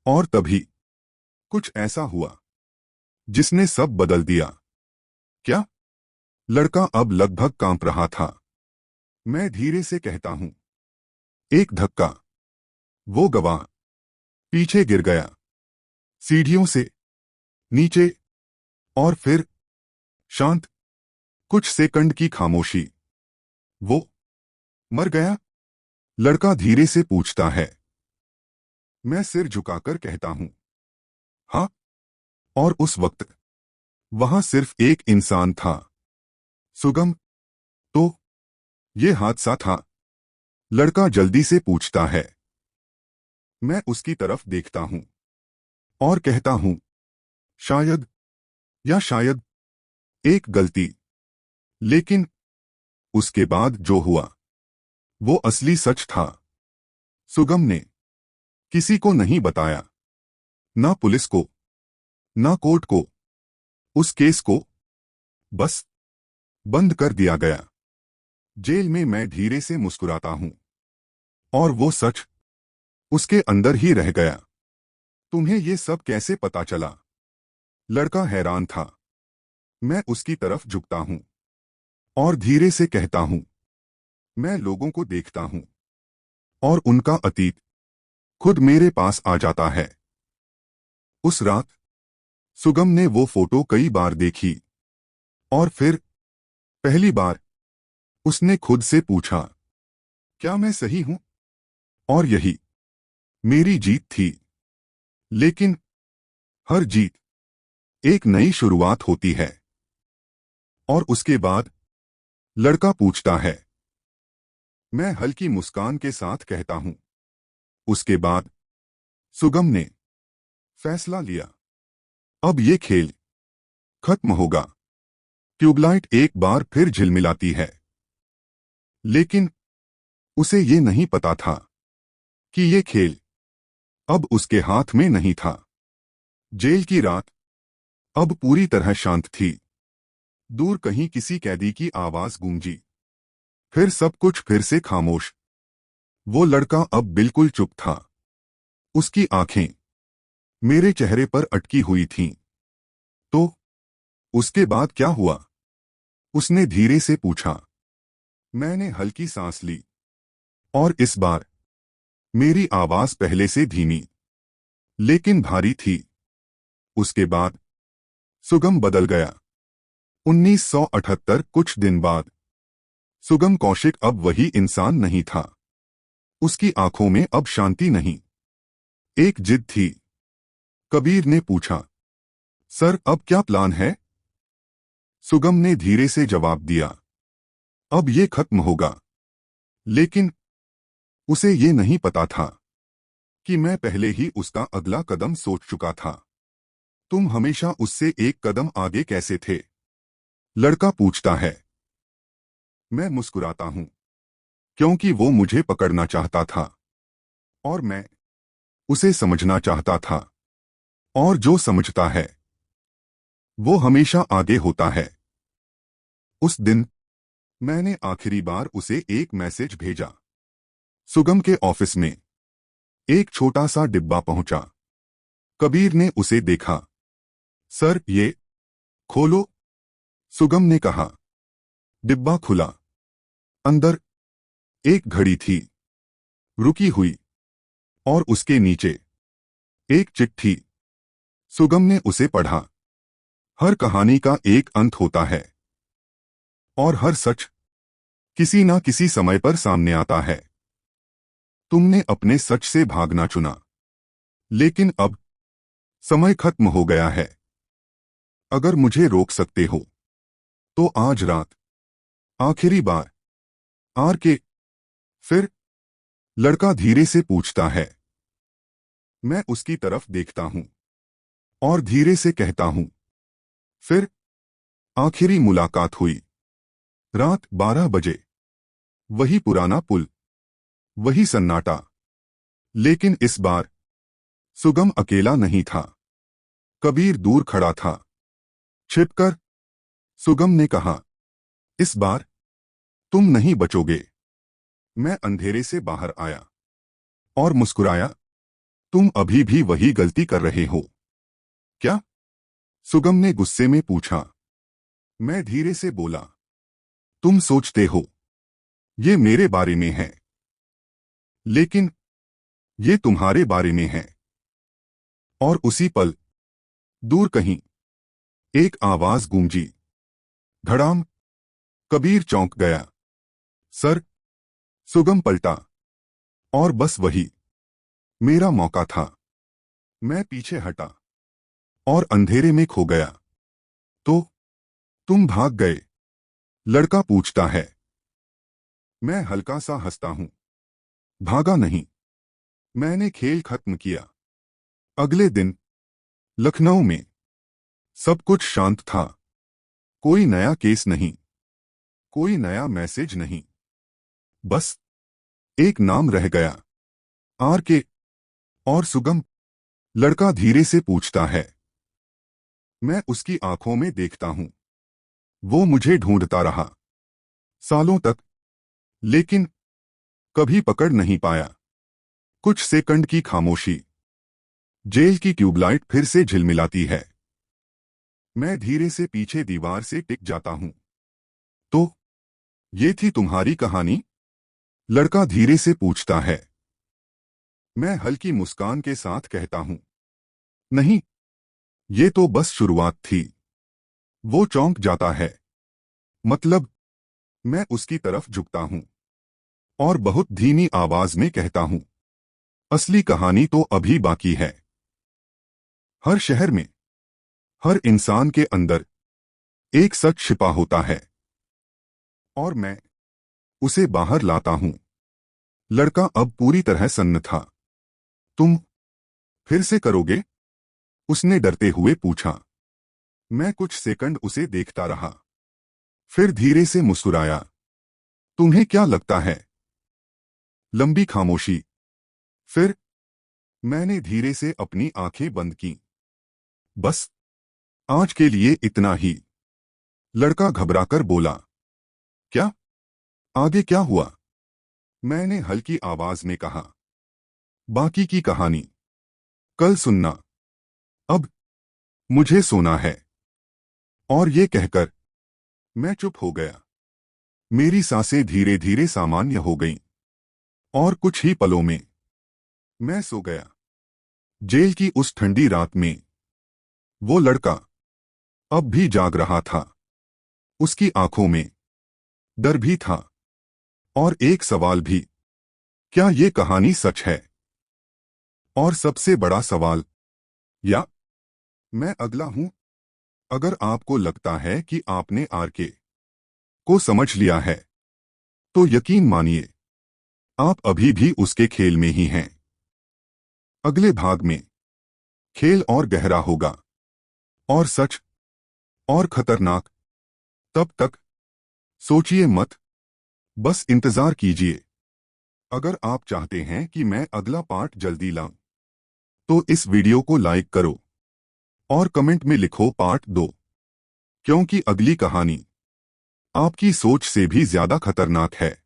और तभी कुछ ऐसा हुआ जिसने सब बदल दिया। क्या? लड़का अब लगभग कांप रहा था। मैं धीरे से कहता हूं। एक धक्का। वो गवाह पीछे गिर गया, सीढ़ियों से नीचे, और फिर शांत, कुछ सेकंड की खामोशी। वो मर गया? लड़का धीरे से पूछता है। मैं सिर झुकाकर कहता हूं, हाँ। और उस वक्त वहां सिर्फ एक इंसान था, सुगम। तो ये हादसा था? लड़का जल्दी से पूछता है। मैं उसकी तरफ देखता हूं और कहता हूं, शायद, या शायद एक गलती। लेकिन उसके बाद जो हुआ वो असली सच था। सुगम ने किसी को नहीं बताया, ना पुलिस को, ना कोर्ट को। उस केस को बस बंद कर दिया गया। जेल में मैं धीरे से मुस्कुराता हूं, और वो सच उसके अंदर ही रह गया। तुम्हें ये सब कैसे पता चला? लड़का हैरान था। मैं उसकी तरफ झुकता हूं और धीरे से कहता हूं, मैं लोगों को देखता हूं और उनका अतीत खुद मेरे पास आ जाता है। उस रात सुगम ने वो फोटो कई बार देखी, और फिर पहली बार उसने खुद से पूछा, क्या मैं सही हूं? और यही मेरी जीत थी। लेकिन हर जीत एक नई शुरुआत होती है। और उसके बाद? लड़का पूछता है। मैं हल्की मुस्कान के साथ कहता हूं, उसके बाद सुगम ने फैसला लिया। अब ये खेल खत्म होगा। ट्यूबलाइट एक बार फिर झिलमिलाती है। लेकिन उसे ये नहीं पता था कि ये खेल अब उसके हाथ में नहीं था। जेल की रात अब पूरी तरह शांत थी। दूर कहीं किसी कैदी की आवाज गूंजी। फिर सब कुछ फिर से खामोश। वो लड़का अब बिल्कुल चुप था। उसकी आंखें मेरे चेहरे पर अटकी हुई थीं। तो उसके बाद क्या हुआ? उसने धीरे से पूछा। मैंने हल्की सांस ली, और इस बार मेरी आवाज पहले से धीमी लेकिन भारी थी। उसके बाद सुगम बदल गया। 1978, कुछ दिन बाद। सुगम कौशिक अब वही इंसान नहीं था। उसकी आंखों में अब शांति नहीं, एक जिद थी। कबीर ने पूछा, सर अब क्या प्लान है? सुगम ने धीरे से जवाब दिया, अब ये खत्म होगा। लेकिन उसे ये नहीं पता था कि मैं पहले ही उसका अगला कदम सोच चुका था। तुम हमेशा उससे एक कदम आगे कैसे थे? लड़का पूछता है। मैं मुस्कुराता हूं, क्योंकि वो मुझे पकड़ना चाहता था और मैं उसे समझना चाहता था। और जो समझता है वो हमेशा आगे होता है। उस दिन मैंने आखिरी बार उसे एक मैसेज भेजा। सुगम के ऑफिस में एक छोटा सा डिब्बा पहुंचा। कबीर ने उसे देखा। सर ये खोलो, सुगम ने कहा। डिब्बा खुला। अंदर एक घड़ी थी, रुकी हुई, और उसके नीचे एक चिट्ठी। सुगम ने उसे पढ़ा। हर कहानी का एक अंत होता है, और हर सच किसी ना किसी समय पर सामने आता है। तुमने अपने सच से भागना चुना, लेकिन अब समय खत्म हो गया है। अगर मुझे रोक सकते हो तो आज रात आखिरी बार आर के। फिर? लड़का धीरे से पूछता है। मैं उसकी तरफ देखता हूं और धीरे से कहता हूं, फिर आखिरी मुलाकात हुई रात 12 बजे। वही पुराना पुल, वही सन्नाटा। लेकिन इस बार सुगम अकेला नहीं था। कबीर दूर खड़ा था, छिपकर। सुगम ने कहा, इस बार तुम नहीं बचोगे। मैं अंधेरे से बाहर आया और मुस्कुराया। तुम अभी भी वही गलती कर रहे हो क्या? सुगम ने गुस्से में पूछा। मैं धीरे से बोला, तुम सोचते हो ये मेरे बारे में है, लेकिन ये तुम्हारे बारे में है। और उसी पल दूर कहीं एक आवाज गूंजी, धड़ाम। कबीर चौंक गया। सर। सुगम पलटा। और बस वही मेरा मौका था। मैं पीछे हटा और अंधेरे में खो गया। तो तुम भाग गए? लड़का पूछता है। मैं हल्का सा हंसता हूं। भागा नहीं, मैंने खेल खत्म किया। अगले दिन लखनऊ में सब कुछ शांत था। कोई नया केस नहीं, कोई नया मैसेज नहीं। बस एक नाम रह गया, आर के। और सुगम? लड़का धीरे से पूछता है। मैं उसकी आंखों में देखता हूं। वो मुझे ढूंढता रहा सालों तक, लेकिन कभी पकड़ नहीं पाया। कुछ सेकंड की खामोशी। जेल की ट्यूबलाइट फिर से झिलमिलाती है। मैं धीरे से पीछे दीवार से टिक जाता हूं। तो ये थी तुम्हारी कहानी? लड़का धीरे से पूछता है। मैं हल्की मुस्कान के साथ कहता हूं, नहीं, ये तो बस शुरुआत थी। वो चौंक जाता है। मतलब? मैं उसकी तरफ झुकता हूं और बहुत धीमी आवाज में कहता हूं, असली कहानी तो अभी बाकी है। हर शहर में, हर इंसान के अंदर एक सच छिपा होता है, और मैं उसे बाहर लाता हूं। लड़का अब पूरी तरह सन्न था। तुम फिर से करोगे? उसने डरते हुए पूछा। मैं कुछ सेकंड उसे देखता रहा, फिर धीरे से मुस्कुराया। तुम्हें क्या लगता है? लंबी खामोशी। फिर मैंने धीरे से अपनी आंखें बंद की। बस आज के लिए इतना ही। लड़का घबराकर बोला। क्या? आगे क्या हुआ? मैंने हल्की आवाज में कहा। बाकी की कहानी कल सुनना। अब मुझे सोना है। और ये कहकर मैं चुप हो गया। मेरी सांसें धीरे धीरे सामान्य हो गईं, और कुछ ही पलों में मैं सो गया। जेल की उस ठंडी रात में वो लड़का अब भी जाग रहा था। उसकी आंखों में डर भी था, और एक सवाल भी, क्या ये कहानी सच है? और सबसे बड़ा सवाल, या मैं अगला हूं? अगर आपको लगता है कि आपने आरके को समझ लिया है, तो यकीन मानिए, आप अभी भी उसके खेल में ही हैं। अगले भाग में खेल और गहरा होगा, और सच और खतरनाक। तब तक सोचिए मत, बस इंतजार कीजिए। अगर आप चाहते हैं कि मैं अगला पार्ट जल्दी लाऊं, तो इस वीडियो को लाइक करो और कमेंट में लिखो पार्ट 2, क्योंकि अगली कहानी आपकी सोच से भी ज्यादा खतरनाक है।